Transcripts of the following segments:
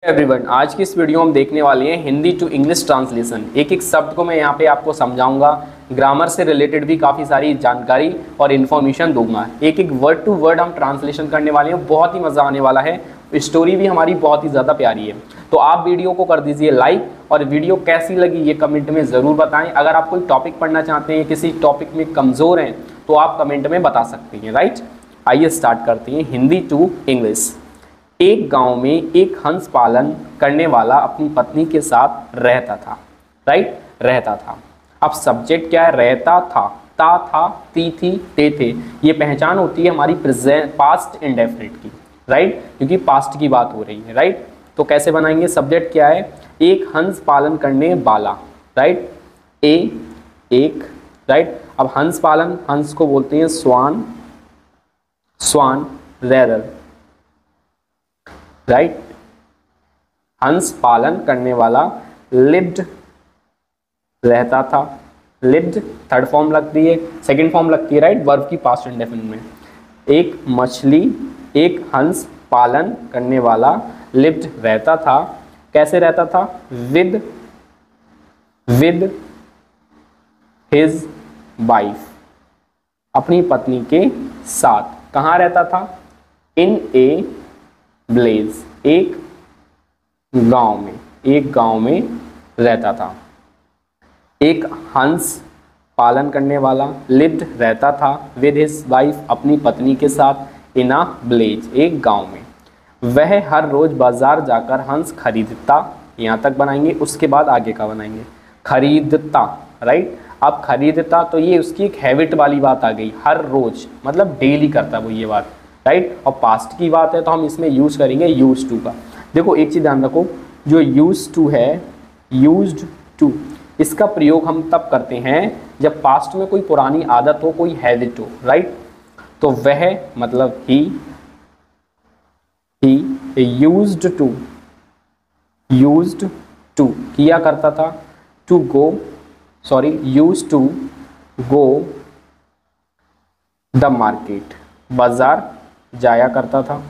Everyone, आज की इस वीडियो में हम देखने वाले हैं हिंदी टू इंग्लिश ट्रांसलेशन। एक एक शब्द को मैं यहाँ पे आपको समझाऊंगा, ग्रामर से रिलेटेड भी काफ़ी सारी जानकारी और इन्फॉर्मेशन दूंगा। एक एक वर्ड टू वर्ड हम ट्रांसलेशन करने वाले हैं, बहुत ही मज़ा आने वाला है। स्टोरी भी हमारी बहुत ही ज़्यादा प्यारी है। तो आप वीडियो को कर दीजिए लाइक, और वीडियो कैसी लगी ये कमेंट में ज़रूर बताएँ। अगर आप कोई टॉपिक पढ़ना चाहते हैं, किसी टॉपिक में कमज़ोर हैं, तो आप कमेंट में बता सकते हैं। राइट, आइए स्टार्ट करते हैं हिंदी टू इंग्लिश। एक गांव में एक हंस पालन करने वाला अपनी पत्नी के साथ रहता था। राइट, रहता था। अब सब्जेक्ट क्या है? रहता था। ता था, ती थी, ते थे। ये पहचान होती है हमारी प्रेजेंट पास्ट इंडेफिनिट की। राइट, क्योंकि पास्ट की बात हो रही है। राइट, तो कैसे बनाएंगे? सब्जेक्ट क्या है? एक हंस पालन करने वाला। राइट, एक। राइट, अब हंस पालन, हंस को बोलते हैं स्वान, स्वान रेरर। राइट, हंस पालन करने वाला, लिव्ड, रहता था। लिव्ड थर्ड फॉर्म लगती है, सेकंड फॉर्म लगती है। राइट, वर्ब की पास्ट इंडेफिनिट में। एक मछली, एक हंस पालन करने वाला, लिव्ड रहता था। कैसे रहता था? विद हिज वाइफ, अपनी पत्नी के साथ। कहाँ रहता था? इन ए ब्लेज, एक गांव में, एक गांव में रहता था। एक हंस पालन करने वाला, लिव्ड रहता था, विद हिज वाइफ अपनी पत्नी के साथ, इन अ विलेज एक गांव में। वह हर रोज बाजार जाकर हंस खरीदता। यहाँ तक बनाएंगे, उसके बाद आगे का बनाएंगे। खरीदता। राइट, अब खरीदता तो ये उसकी एक हैबिट वाली बात आ गई। हर रोज मतलब डेली करता वो ये बात। राइट, और पास्ट की बात है तो हम इसमें यूज करेंगे यूज टू का। देखो एक चीज ध्यान रखो, जो यूज टू है, यूज्ड टू, इसका प्रयोग हम तब करते हैं जब पास्ट में कोई पुरानी आदत हो, कोई हैबिट हो। राइट, तो वह मतलब ही यूज्ड टू किया करता था। To go, sorry, used to go the market, बाजार जाया करता था।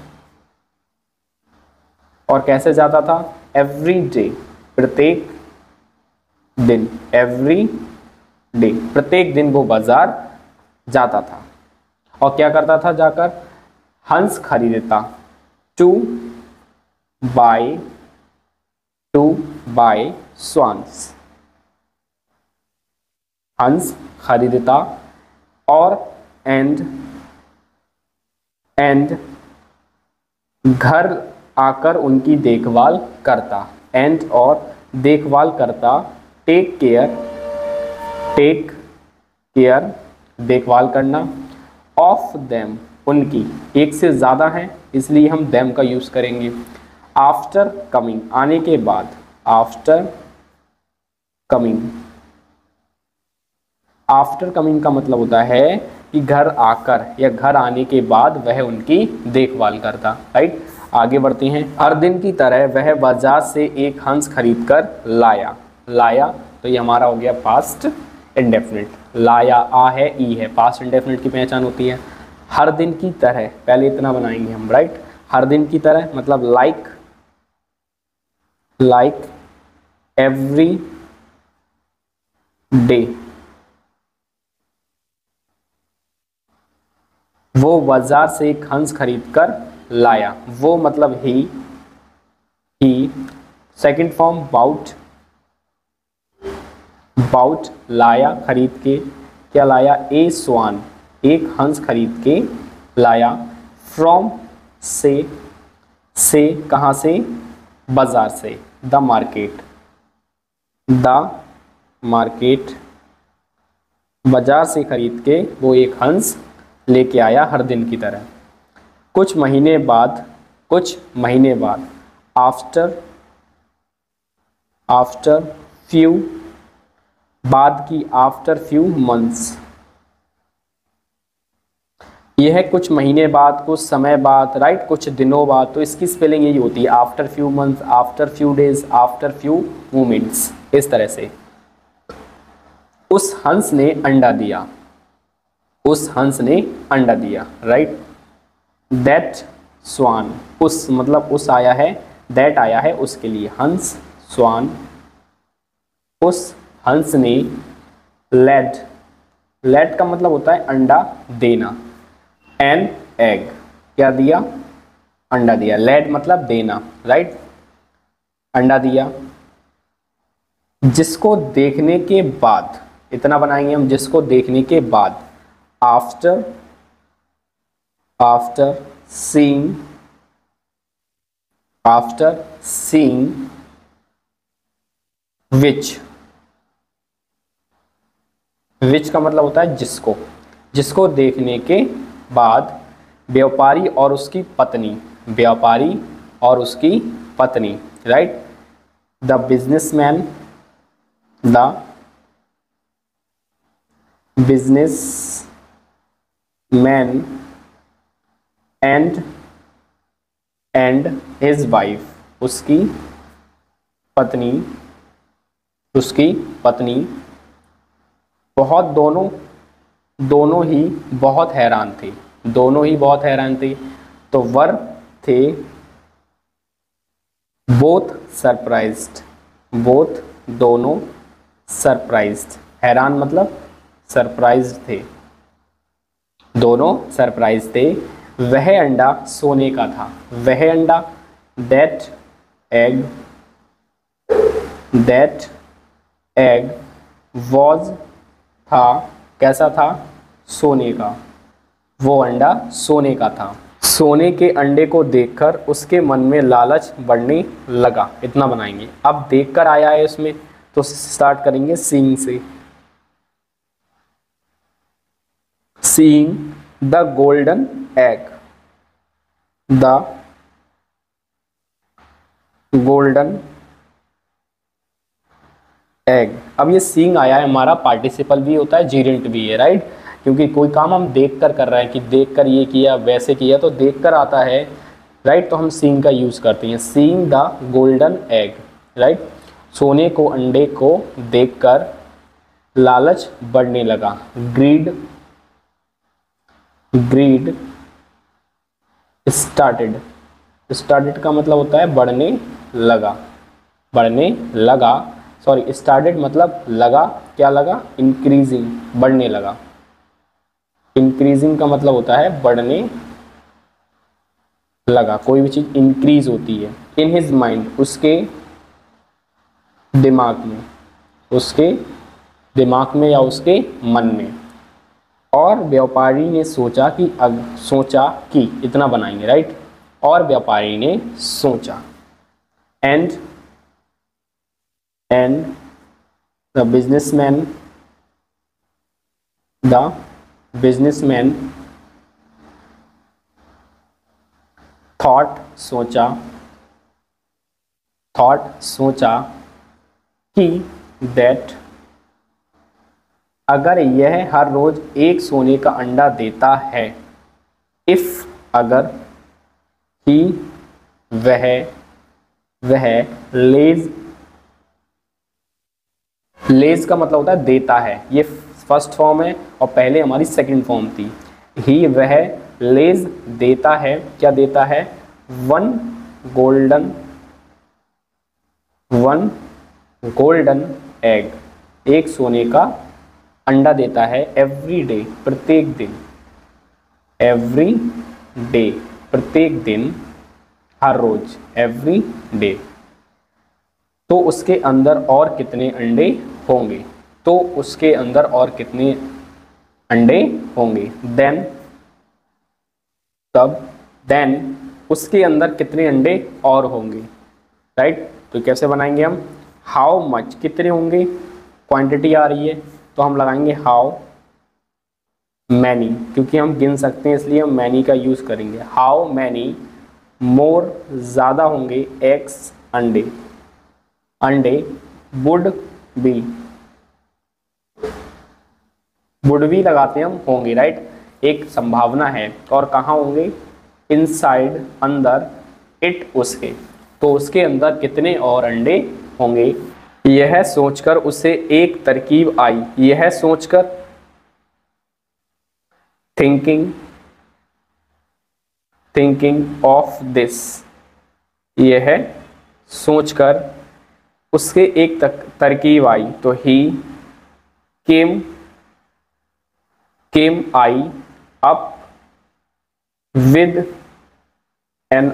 और कैसे जाता था? एवरी डे, प्रत्येक दिन। एवरी डे, प्रत्येक दिन वो बाजार जाता था। और क्या करता था जाकर? हंस खरीदता। टू बाय स्वान्स, हंस खरीदता। और एंड घर आकर उनकी देखभाल करता। एंड और देखभाल करता। टेक केयर देखभाल करना। ऑफ देम, उनकी, एक से ज़्यादा है इसलिए हम देम का यूज़ करेंगे। आफ्टर कमिंग, आने के बाद। आफ्टर कमिंग का मतलब होता है कि घर आकर या घर आने के बाद वह उनकी देखभाल करता। राइट, आगे बढ़ते हैं। हर दिन की तरह वह बाजार से एक हंस खरीद कर लाया, तो ये हमारा हो गया पास्ट इंडेफिनिट। लाया, आ है, ई है, पास्ट इंडेफिनिट की पहचान होती है। हर दिन की तरह, पहले इतना बनाएंगे हम। राइट, हर दिन की तरह मतलब लाइक एवरी डे, वो बाजार से एक हंस खरीद कर लाया। वो मतलब ही। सेकंड फॉर्म बाउट, लाया खरीद के। क्या लाया? ए स्वान, एक हंस खरीद के लाया। फ्रॉम से कहाँ से? बाजार से। द मार्केट, बाजार से खरीद के वो एक हंस लेके आया हर दिन की तरह। कुछ महीने बाद, आफ्टर फ्यू, बाद की, आफ्टर फ्यू मंथ्स। यह है कुछ महीने बाद, कुछ समय बाद। राइट, कुछ दिनों बाद। तो इसकी स्पेलिंग यही होती है, after few months, after few days, after few moments, इस तरह से। उस हंस ने अंडा दिया। राइट, दैट स्वान, उस मतलब उस आया है दैट आया है उसके लिए, हंस स्वान, उस हंस ने लेड, लेड का मतलब होता है अंडा देना, एन एग, क्या दिया, अंडा दिया, लेड मतलब देना, राइट, अंडा दिया, जिसको देखने के बाद, इतना बनाएंगे हम, जिसको देखने के बाद, after, after seeing, after seeing which, which का मतलब होता है जिसको, जिसको देखने के बाद, व्यापारी और उसकी पत्नी, व्यापारी और उसकी पत्नी, right, the businessman, the businessman and his wife, उसकी पत्नी, उसकी पत्नी, बहुत, दोनों, दोनों ही बहुत हैरान थे, दोनों ही बहुत हैरान थे, तो वर थे, बोथ सरप्राइज्ड, बोथ दोनों, सरप्राइज्ड, हैरान मतलब सरप्राइज्ड थे, दोनों सरप्राइज थे, वह अंडा सोने का था, वह अंडा, that egg, that egg was, था, कैसा था, सोने का, वो अंडा सोने का था, सोने के अंडे को देखकर उसके मन में लालच बढ़ने लगा, इतना बनाएंगे। अब देखकर आया है उसमें, तो स्टार्ट करेंगे सीइंग से, seeing the golden egg, the golden egg. अब ये सीइंग आया है, हमारा पार्टिसिपल भी होता है, जीरेंट भी है, राइट, क्योंकि कोई काम हम देख कर रहे हैं कि देख कर ये किया वैसे किया, तो देख कर आता है, राइट, तो हम सीइंग का यूज़ करते हैं, seeing the golden egg, right, सोने को अंडे को देखकर लालच बढ़ने लगा, ग्रीड, ग्रीड स्टार्टेड, स्टार्टेड का मतलब होता है बढ़ने लगा, बढ़ने लगा, सॉरी, स्टार्टेड मतलब लगा, क्या लगा, इंक्रीजिंग, बढ़ने लगा, इंक्रीजिंग का मतलब होता है बढ़ने लगा, कोई भी चीज इंक्रीज होती है, इन हिज माइंड, उसके दिमाग में, उसके दिमाग में या उसके मन में, और व्यापारी ने सोचा कि सोचा कि, इतना बनाएंगे, राइट, और व्यापारी ने सोचा, and the businessman, the businessman thought, सोचा, थॉट सोचा कि, दैट अगर यह हर रोज एक सोने का अंडा देता है, इफ अगर, ही वह, वह लेज, लेज का मतलब होता है देता है, ये फर्स्ट फॉर्म है और पहले हमारी सेकंड फॉर्म थी, ही वह लेज देता है, क्या देता है, one golden, one golden egg, एक सोने का अंडा देता है, एवरी डे, प्रत्येक दिन, एवरी डे, प्रत्येक दिन, हर रोज, एवरी डे, तो उसके अंदर और कितने अंडे होंगे, तो उसके अंदर और कितने अंडे होंगे, देन, तब, देन उसके अंदर कितने अंडे और होंगे, राइट, तो कैसे बनाएंगे हम, हाउ मच, कितने होंगे, क्वांटिटी आ रही है तो हम लगाएंगे हाउ मैनी, क्योंकि हम गिन सकते हैं इसलिए हम मैनी का यूज करेंगे, हाउ मैनी मोर, ज्यादा होंगे, एक्स अंडे, अंडे, वुड बी, वुड बी लगाते हैं हम, होंगे, राइट, एक संभावना है, और कहाँ होंगे, इनसाइड, अंदर, इट, उसके, तो उसके अंदर कितने और अंडे होंगे, यह सोचकर उसे एक तरकीब आई, यह सोचकर, थिंकिंग, थिंकिंग ऑफ दिस, यह सोचकर उसके एक तरकीब आई, तो he came I up with an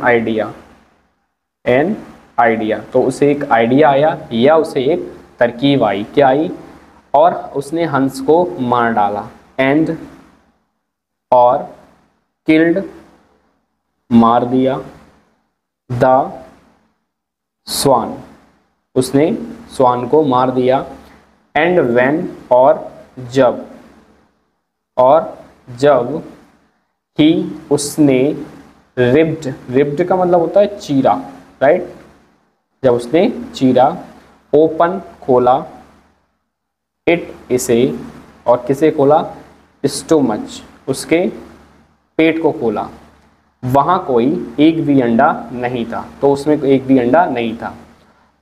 idea, तो उसे एक आइडिया आया या उसे एक तरकीब आई, क्या आई, और उसने हंस को मार डाला, एंड और किल्ड मार दिया, द स्वान उसने स्वान को मार दिया, एंड व्हेन और जब ही उसने रिब्ड का मतलब होता है चीरा, राइट, जब उसने चीरा, ओपन खोला, इट इसे, और किसे खोला, स्टोमच उसके पेट को खोला, वहाँ कोई एक भी अंडा नहीं था, तो उसमें एक भी अंडा नहीं था।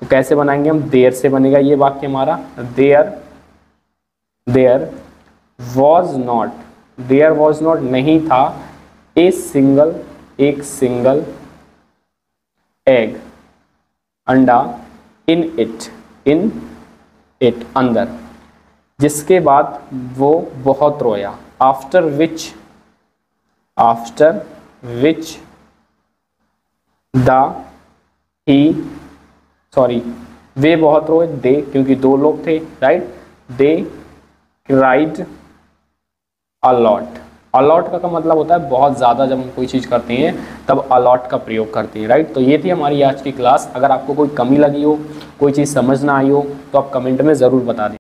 तो कैसे बनाएंगे हम, देयर से बनेगा ये वाक्य हमारा, देयर वॉज नॉट नहीं था, एक सिंगल एग अंडा, इन इट अंदर, जिसके बाद वो बहुत रोया, आफ्टर विच वे बहुत रोए, दे क्योंकि दो लोग थे, राइट, दे क्राइड अलॉट का मतलब होता है बहुत ज़्यादा, जब हम कोई चीज़ करते हैं तब अलॉट का प्रयोग करते हैं, राइट। तो ये थी हमारी आज की क्लास। अगर आपको कोई कमी लगी हो, कोई चीज़ समझ ना आई हो, तो आप कमेंट में ज़रूर बता दें।